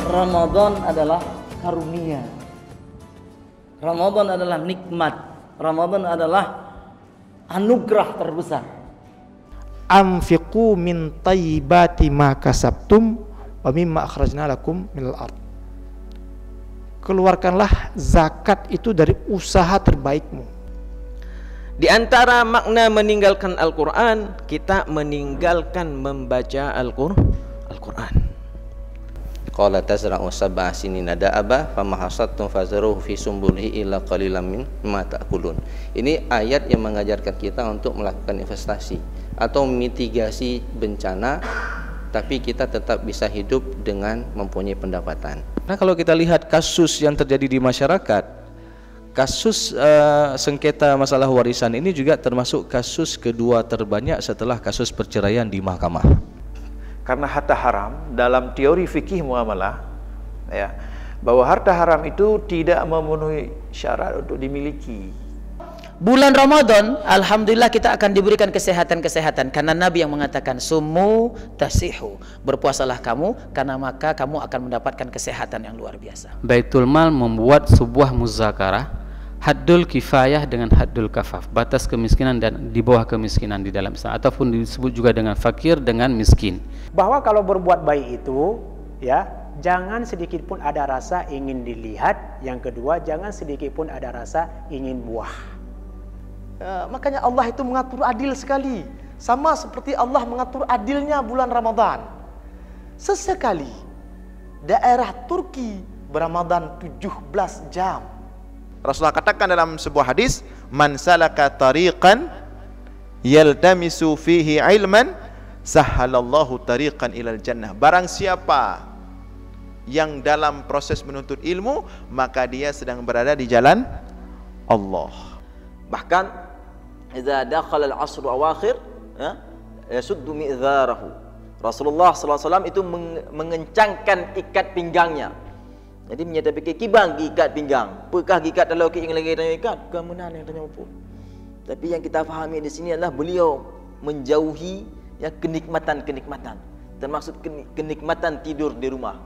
Ramadan adalah karunia. Ramadan adalah nikmat. Ramadan adalah anugerah terbesar. Anfiqu min thayyibati ma kasabtum wa mimma akhrajna lakum minal ard. Keluarkanlah zakat itu dari usaha terbaikmu. Di antara makna meninggalkan Al-Quran, kita meninggalkan membaca Al-Quran. Qala tazra'u sab'a sinina da'aba famahasattum fazaruhu fi sumbulihi illa qalilan mimma ta'kulun. Ini ayat yang mengajarkan kita untuk melakukan investasi atau mitigasi bencana, tapi kita tetap bisa hidup dengan mempunyai pendapatan. Nah, kalau kita lihat kasus yang terjadi di masyarakat, kasus sengketa masalah warisan ini juga termasuk kasus kedua terbanyak setelah kasus perceraian di mahkamah. Karena harta haram dalam teori fikih muamalah, ya, bahwa harta haram itu tidak memenuhi syarat untuk dimiliki. Bulan Ramadan, alhamdulillah kita akan diberikan kesehatan-kesehatan karena Nabi yang mengatakan sumu tasihu, berpuasalah kamu karena maka kamu akan mendapatkan kesehatan yang luar biasa. Baitul Mal membuat sebuah muzakarah haddul kifayah dengan haddul kafaf, batas kemiskinan dan di bawah kemiskinan di dalam Islam, ataupun disebut juga dengan fakir dengan miskin. Bahwa kalau berbuat baik itu, ya, jangan sedikit pun ada rasa ingin dilihat. Yang kedua, jangan sedikit pun ada rasa ingin buah. Makanya Allah itu mengatur adil sekali, sama seperti Allah mengatur adilnya bulan Ramadan. Sesekali daerah Turki beramadan 17 jam. Rasulullah katakan dalam sebuah hadis, man salaka tariqan yaltamisu fihi ilman sahhalallahu tariqan ilal jannah. Barang siapa yang dalam proses menuntut ilmu, maka dia sedang berada di jalan Allah. Bahkan idza dakhala al-'asr awakhir yasuddu mi'dzarahu. Rasulullah sallallahu alaihi wasallam itu mengencangkan ikat pinggangnya. Jadi menyata fikir kibang ikat pinggang. Apakah ikat kalau yang lagi tanya ikat? Kemudian yang tanya apa? Tapi yang kita fahami di sini adalah beliau menjauhi ya kenikmatan-kenikmatan. Termasuk kenikmatan tidur di rumah.